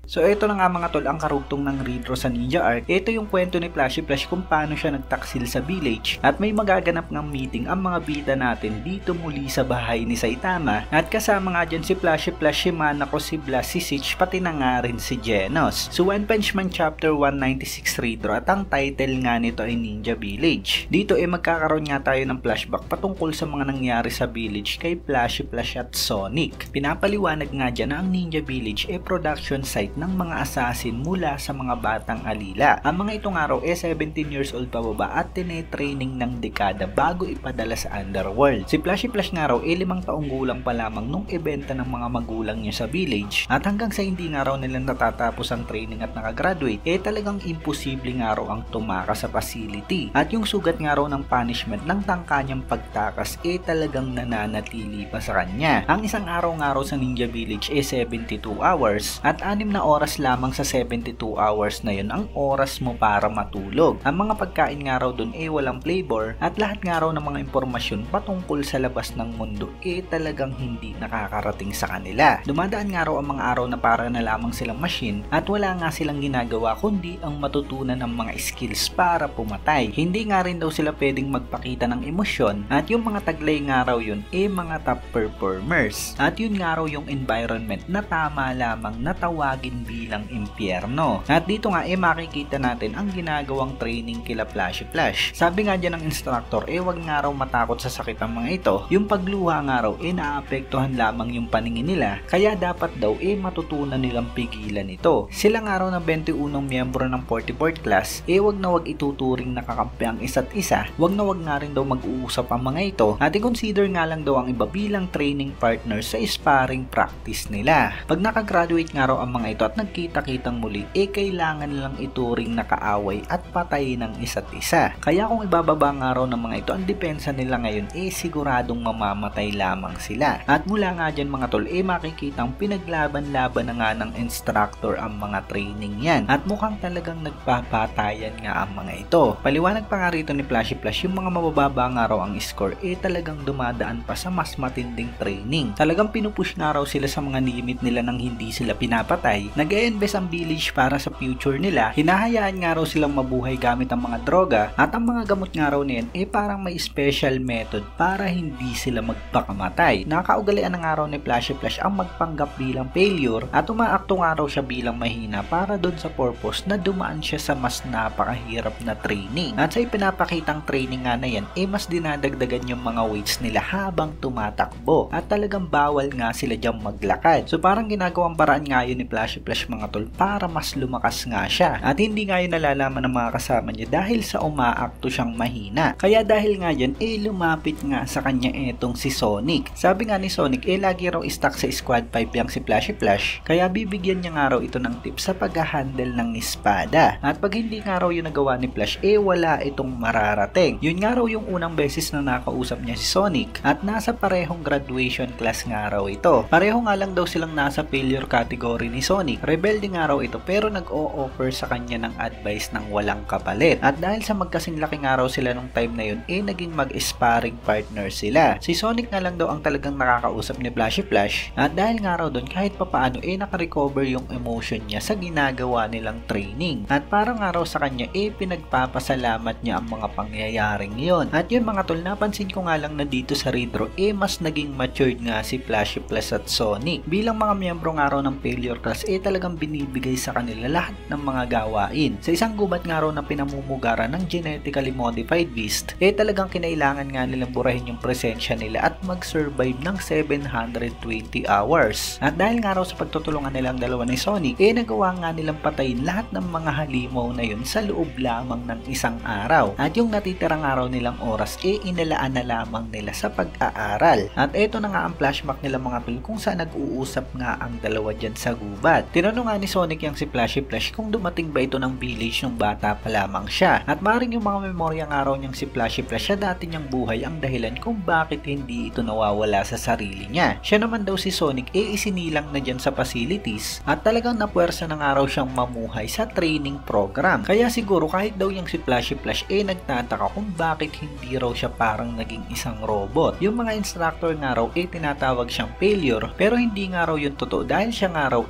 So ito na nga mga tol ang karugtong ng Ridro sa Ninja Arc. Ito yung kwento ni Flashy Flash kung paano siya nagtaksil sa village at may magaganap ng meeting ang mga bida natin dito muli sa bahay ni Saitama at kasama nga dyan si Flashy Flash, si Manako, si Blast, si Sitch, pati na nga rin si Genos. So One Punch Man Chapter 196 Ridro at ang title nga nito ay Ninja Village. Dito magkakaroon nga tayo ng flashback patungkol sa mga nangyari sa village kay Flashy Flash at Sonic. Pinapaliwanag nga dyan na ang Ninja Village production site ng mga assassin mula sa mga batang alila. Ang mga itong araw 17 years old pababa at tinetraining ng dekada bago ipadala sa underworld. Si Flashy Flash nga raw 5 taong gulang pa lamang nung ibenta ng mga magulang niya sa village at hanggang sa hindi nga raw nila natatapos ang training at nakagraduate talagang imposible nga raw ang tumakas sa facility at yung sugat nga raw ng punishment ng tangka niyang pagtakas talagang nananatili pa sa kanya. Ang isang araw nga raw sa Ninja Village 72 hours at 6 na oras lamang sa 72 hours na yun ang oras mo para matulog. Ang mga pagkain nga raw dun walang flavor at lahat nga raw ng mga impormasyon patungkol sa labas ng mundo talagang hindi nakakarating sa kanila. Dumadaan nga raw ang mga araw na para na lamang silang machine at wala nga silang ginagawa kundi ang matutunan ng mga skills para pumatay. Hindi nga rin daw sila pwedeng magpakita ng emosyon at yung mga taglay nga raw yun mga top performers. At yun nga raw yung environment na tama lamang natawagin bilang impyerno. At dito nga makikita natin ang ginagawang training kila Flashy Flash. Sabi nga dyan ng instructor wag nga raw matakot sa sakit ang mga ito. Yung pagluha nga raw naapektuhan lamang yung paningin nila kaya dapat daw matutunan nilang pigilan ito. Sila nga raw ng 21 miyembro ng 44th class wag na wag ituturing nakakampi ang isa't isa. Wag na wag nga rin daw mag-uusap ang mga ito at i-consider nga lang daw ang iba bilang training partner sa sparring practice nila. Pag nakagraduate nga raw ang mga ito at nagkita-kitang muli kailangan nilang ituring na kaaway at patayin ng isa't isa. Kaya kung ibababa nga raw ng mga ito ang depensa nila ngayon siguradong mamamatay lamang sila. At mula nga dyan mga tol makikitang pinaglaban-laban na nga ng instructor ang mga training yan at mukhang talagang nagpapatayan nga ang mga ito. Paliwanag pa nga rito ni Flashy Flash yung mga mabababa nga raw ang score talagang dumadaan pa sa mas matinding training. Talagang pinupush nga raw sila sa mga limit nila nang hindi sila pinapatay. Nag-e-invest ang village para sa future nila. Hinahayaan nga raw silang mabuhay gamit ang mga droga at ang mga gamot nga raw niyan parang may special method para hindi sila magpakamatay. Nakaugalian na nga raw ni Flashy Flash ang magpanggap bilang failure at umaakto nga raw siya bilang mahina para doon sa purpose na dumaan siya sa mas napakahirap na training. At sa ipinapakitang training nga na yan mas dinadagdagan yung mga weights nila habang tumatakbo at talagang bawal nga sila dyan maglakad. So parang ginagawang paraan nga yun ni Flashy Flash mga tol para mas lumakas nga siya at hindi nga yun nalalaman ng mga kasama niya dahil sa umaakto siyang mahina. Kaya dahil nga dyan lumapit nga sa kanya etong si Sonic. Sabi nga ni Sonic lagi raw stuck sa squad 5 yang si Flashy Flash kaya bibigyan niya nga raw ito ng tips sa pag-handle ng espada. At pag hindi nga raw yung nagawa ni Flash wala itong mararating. Yun nga raw yung unang beses na nakausap niya si Sonic at nasa parehong graduation class nga raw ito. Pareho nga lang daw silang nasa failure category ni Sonic. Rebelde nga raw ito pero nag-o-offer sa kanya ng advice ng walang kapalit. At dahil sa magkasing laki nga raw sila nung time na yun naging mag-sparring partner sila. Si Sonic nga lang daw ang talagang nakakausap ni Flashy Flash at dahil nga raw doon kahit papaano naka-recover yung emotion niya sa ginagawa nilang training. At parang nga raw sa kanya pinagpapasalamat niya ang mga pangyayaring yon. At yun mga tol, napansin ko nga lang na dito sa Ridro mas naging matured nga si Flashy Flash at Sonic. Bilang mga miyembro nga raw ng failure class talagang binibigay sa kanila lahat ng mga gawain. Sa isang gubat nga raw na pinamumugaran ng genetically modified beast talagang kinailangan nga nilang burahin yung presensya nila at mag-survive ng 720 hours. At dahil nga raw sa pagtutulungan nilang dalawa ni Sonic nagawa nga nilang patayin lahat ng mga halimaw na yun sa loob lamang ng isang araw. At yung natitirang araw nilang oras inalaan na lamang nila sa pag-aaral. At eto na nga ang flashback nila mga tol kung saan nag-uusap nga ang dalawa dyan sa gubat. Tinanong nga ni Sonic yang si Flashy Flash kung dumating ba ito ng village nung bata pa lamang siya. At maring yung mga memorya nga raw niyang si Flashy Flash sa dati niyang buhay ang dahilan kung bakit hindi ito nawawala sa sarili niya. Siya naman daw si Sonic isinilang na dyan sa facilities at talagang napuwersa ng araw siyang mamuhay sa training program. Kaya siguro kahit daw yung si Flashy Flash nagtataka kung bakit hindi raw siya parang naging isang robot. Yung mga instructor nga raw tinatawag siyang failure pero hindi nga raw yun totoo dahil siya nga raw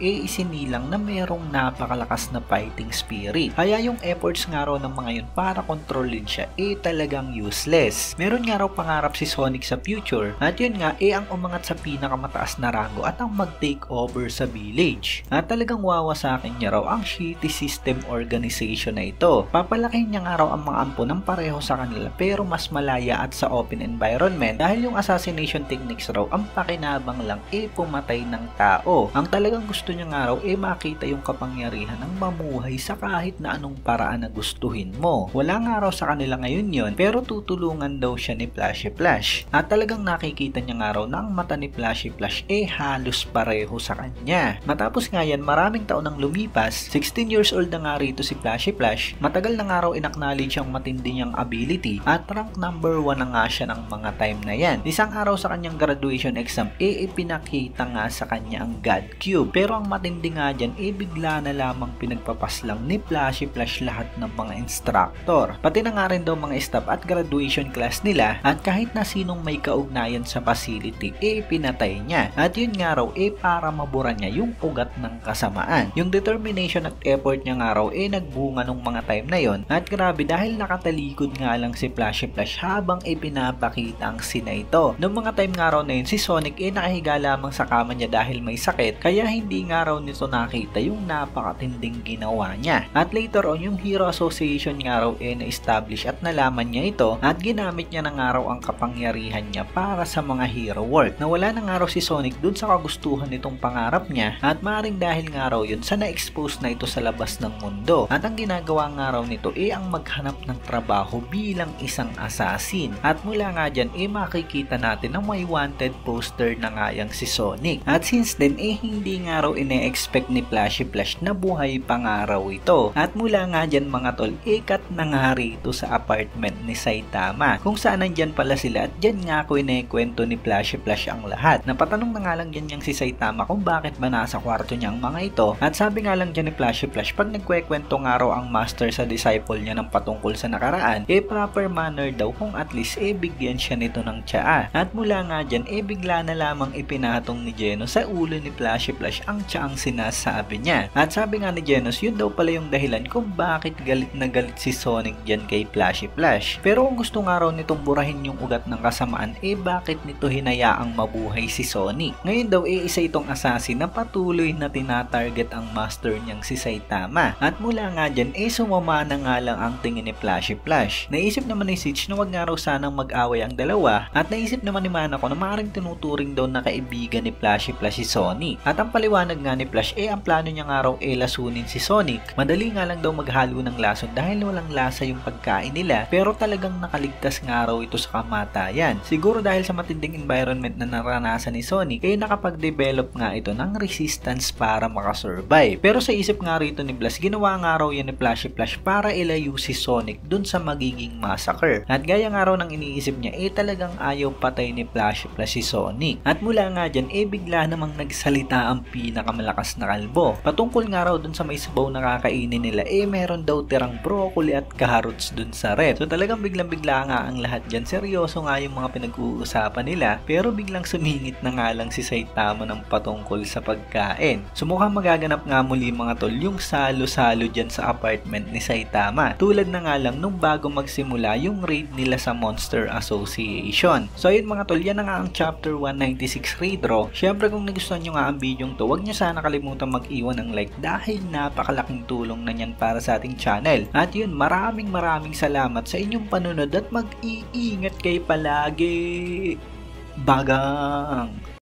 sinilang na merong napakalakas na fighting spirit. Kaya yung efforts nga raw ng mga yun para kontrolin siya talagang useless. Meron nga raw pangarap si Sonic sa future at yun nga ang umangat sa pinakamataas na rango at ang mag-take over sa village. At talagang wawasakin niya raw ang shitty system organization na ito. Papalakin niya nga raw ang mga ampo ng pareho sa kanila pero mas malaya at sa open environment dahil yung assassination techniques raw ang pakinabang lang pumatay ng tao. Ang talagang gusto niya nga raw makita yung kapangyarihan ng mamuhay sa kahit na anong paraan na gustuhin mo. Wala nga raw sa kanila ngayon yon pero tutulungan daw siya ni Flashy Flash. At talagang nakikita niya nga raw na ang mata ni Flashy Flash halos pareho sa kanya. Matapos nga yan, maraming taon nang lumipas, 16 years old na nga rito si Flashy Flash, matagal na nga raw in-acknowledge ang matindi niyang ability at rank number 1 na nga siya ng mga time na yan. Isang araw sa kanyang graduation exam, ipinakita nga sa kanya ang God Cube. Pero ang matindi nga dyan, bigla na lamang pinagpapaslang ni Flashy Flash lahat ng mga instructor. Pati na nga rin daw mga staff at graduation class nila at kahit na sinong may kaugnayan sa facility, pinatay niya. At yun nga raw, para mabura niya yung ugat ng kasamaan. Yung determination at effort niya nga raw, nagbunga nung mga time na yon. At grabe, dahil nakatalikod nga lang si Flashy Flash habang pinapakita ang sina ito. Noong mga time nga raw na yun, si Sonic nakahiga lamang sa kama niya dahil may sakit, kaya hindi nga raw nito nakita yung napakatinding ginawa niya. At later on, yung Hero Association nga raw na-establish at nalaman niya ito at ginamit niya na nga raw ang kapangyarihan niya para sa mga hero work. Nawala na nga raw si Sonic dun sa kagustuhan nitong pangarap niya at maring dahil nga raw yun sa na-expose na ito sa labas ng mundo. At ang ginagawa nga raw nito ang maghanap ng trabaho bilang isang assassin. At mula nga dyan makikita natin na may wanted poster na nga yang si Sonic. At since then hindi nga raw ine-expect ni Flashy Flash na buhay pa nga raw ito. At mula nga dyan mga tol, ikat na nga rito sa apartment ni Saitama kung saan nandyan pala sila at dyan nga ako inekwento ni Flashy Flash ang lahat. Napatanong na nga lang dyan yung si Saitama kung bakit ba nasa kwarto niya ang mga ito. At sabi nga lang dyan ni Flashy Flash, pag nagkwekwento nga raw ang master sa disciple niya ng patungkol sa nakaraan, proper manner daw kung at least bigyan siya nito ng tsaa. At mula nga dyan bigla na lamang ipinatong ni Genos sa ulo ni Flashy Flash ang tsaang sinasabi niya. At sabi nga ni Genos, yun daw pala yung dahilan kung bakit galit na galit si Sonic dyan kay Flashy Flash. Pero kung gusto nga raw nitong burahin yung ugat ng kasamaan, bakit nito hinayaang mabuhay si Sonic? Ngayon daw isa itong assassin na patuloy na tinatarget ang master niyang si Saitama. At mula nga dyan sumama na nga lang ang tingin ni Flashy Flash. Naisip naman ni Sitch na wag nga raw sanang mag-away ang dalawa at naisip naman ni Manako na maaaring tinuturing daw na kaibigan ni Flashy Flash si Sonic. At ang paliwanag nga ni Flash ang plano niya nga raw lasunin si Sonic. Madali nga lang daw maghalo ng lason dahil walang lasa yung pagkain nila pero talagang nakaligtas nga raw ito sa kamatayan. Siguro dahil sa matinding environment na naranasan ni Sonic nakapag-develop nga ito ng resistance para makasurvive. Pero sa isip nga rito ni Blas, ginawa nga raw yan ni Flashy Flash para ilayo si Sonic dun sa magiging massacre. At gaya nga raw ng iniisip niya talagang ayaw patay ni Flashy Flash si Sonic. At mula nga dyan bigla namang nagsalita ang pinakamalakas na kalbo. Patungkol nga raw dun sa may sabaw na kakainin nila meron daw tirang broccoli at carrots dun sa ref. So talagang biglang-bigla nga ang lahat dyan. Seryoso nga yung mga pinag-uusapan nila pero biglang sumingit na nga lang si Saitama ng patungkol sa pagkain. So mukhang magaganap nga muli mga tol yung salo-salo dyan sa apartment ni Saitama. Tulad na nga lang nung bago magsimula yung raid nila sa Monster Association. So ayun mga tol, yan na nga ang chapter 196 raid raw. Syempre kung nagustuhan nyo nga ang video to, huwag nyo sana kalimutan mag-iwan ng like dahil napakalaking tulong na yan para sa ating channel. At yun, maraming salamat sa inyong panunod at mag-iingat kayo palagi. Bagang!